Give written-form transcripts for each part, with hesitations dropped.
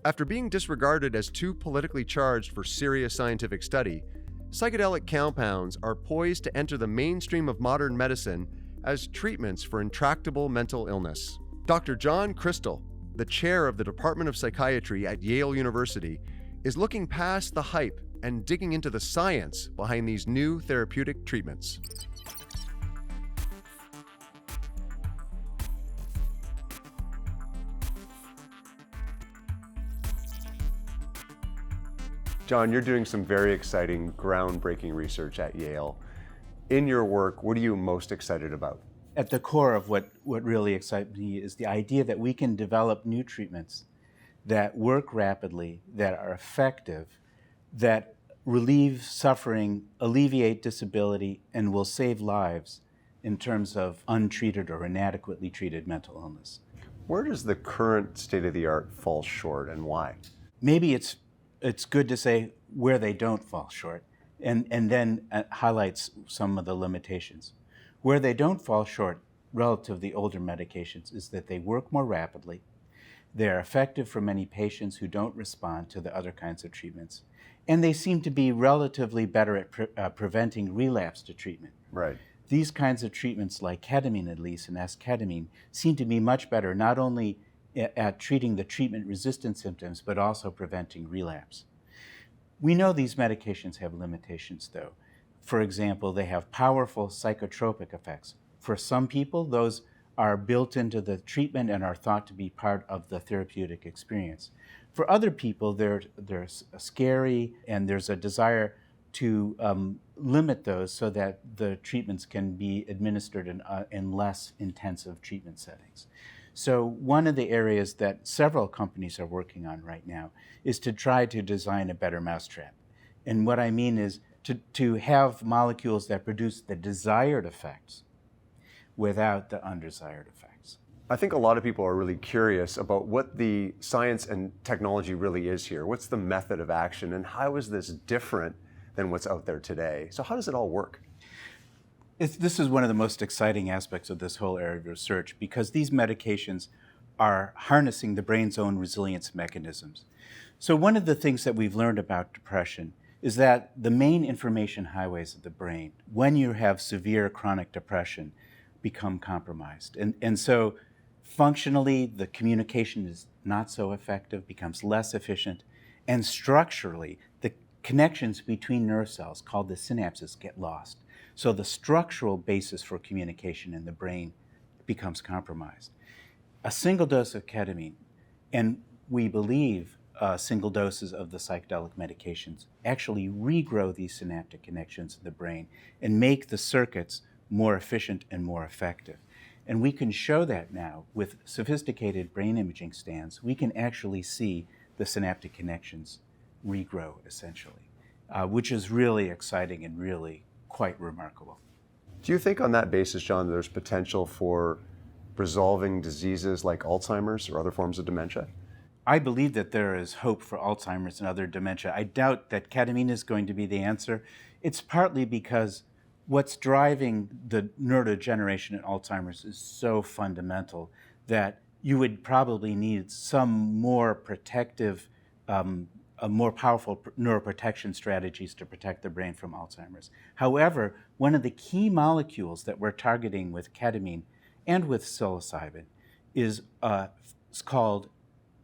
After being disregarded as too politically charged for serious scientific study, psychedelic compounds are poised to enter the mainstream of modern medicine as treatments for intractable mental illness. Dr. John Krystal, the chair of the Department of Psychiatry at Yale University, is looking past the hype and digging into the science behind these new therapeutic treatments. John, you're doing some very exciting, groundbreaking research at Yale. In your work, what are you most excited about? At the core of what really excites me is the idea that we can develop new treatments that work rapidly, that are effective, that relieve suffering, alleviate disability, and will save lives in terms of untreated or inadequately treated mental illness. Where does the current state of the art fall short and why? Maybe it's good to say where they don't fall short and then highlights some of the limitations. Where they don't fall short relative to the older medications is that they work more rapidly, they're effective for many patients who don't respond to the other kinds of treatments, and they seem to be relatively better at preventing relapse to treatment. Right. These kinds of treatments, like ketamine at least, and esketamine, seem to be much better not only at treating the treatment-resistant symptoms, but also preventing relapse. We know these medications have limitations, though. For example, they have powerful psychotropic effects. For some people, those are built into the treatment and are thought to be part of the therapeutic experience. For other people, they're scary, and there's a desire to limit those so that the treatments can be administered in less intensive treatment settings. So one of the areas that several companies are working on right now is to try to design a better mousetrap. And what I mean is to have molecules that produce the desired effects without the undesired effects. I think a lot of people are really curious about what the science and technology really is here. What's the method of action, and how is this different than what's out there today? So how does it all work? This is one of the most exciting aspects of this whole area of research, because these medications are harnessing the brain's own resilience mechanisms. So one of the things that we've learned about depression is that the main information highways of the brain, when you have severe chronic depression, become compromised. And so functionally, the communication is not so effective, becomes less efficient, and structurally, the connections between nerve cells, called the synapses, get lost. So the structural basis for communication in the brain becomes compromised. A single dose of ketamine, and we believe single doses of the psychedelic medications, actually regrow these synaptic connections in the brain and make the circuits more efficient and more effective. And we can show that now with sophisticated brain imaging scans. We can actually see the synaptic connections regrow, essentially, which is really exciting and really quite remarkable. Do you think on that basis, John, there's potential for resolving diseases like Alzheimer's or other forms of dementia? I believe that there is hope for Alzheimer's and other dementia. I doubt that ketamine is going to be the answer. It's partly because what's driving the neurodegeneration in Alzheimer's is so fundamental that you would probably need some more protective, more powerful neuroprotection strategies to protect the brain from Alzheimer's. However, one of the key molecules that we're targeting with ketamine and with psilocybin is it's called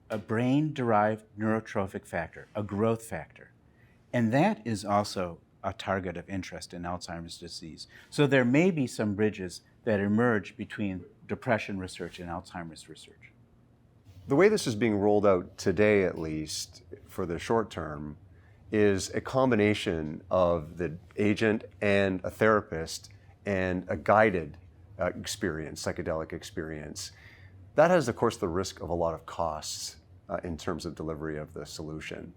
a brain-derived neurotrophic factor, a growth factor. And that is also a target of interest in Alzheimer's disease. So there may be some bridges that emerge between depression research and Alzheimer's research. The way this is being rolled out today, at least for the short term, is a combination of the agent and a therapist and a guided experience, psychedelic experience. That has, of course, the risk of a lot of costs in terms of delivery of the solution.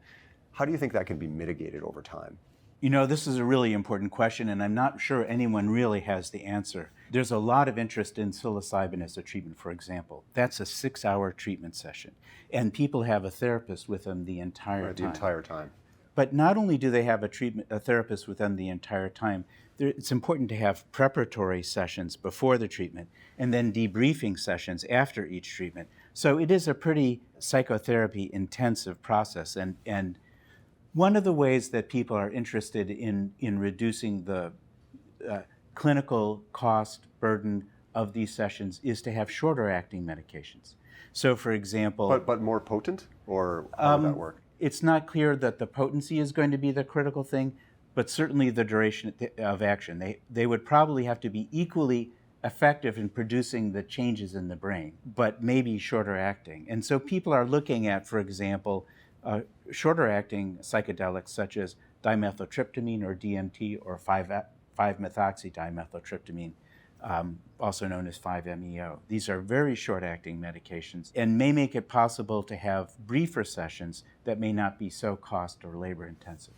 How do you think that can be mitigated over time? You know, this is a really important question, and I'm not sure anyone really has the answer. There's a lot of interest in psilocybin as a treatment, for example. That's a 6-hour treatment session, and people have a therapist with them the entire time. The entire time. But not only do they have a therapist with them the entire time, it's important to have preparatory sessions before the treatment and then debriefing sessions after each treatment. So it is a pretty psychotherapy intensive process. And one of the ways that people are interested in reducing the clinical cost burden of these sessions is to have shorter acting medications. So for example... But more potent, or how would that work? It's not clear that the potency is going to be the critical thing, but certainly the duration of action. They would probably have to be equally effective in producing the changes in the brain, but maybe shorter acting. And so people are looking at, for example, shorter acting psychedelics such as dimethyltryptamine or DMT or 5-methoxydimethyltryptamine, also known as 5-MeO. These are very short-acting medications and may make it possible to have briefer sessions that may not be so cost or labor intensive.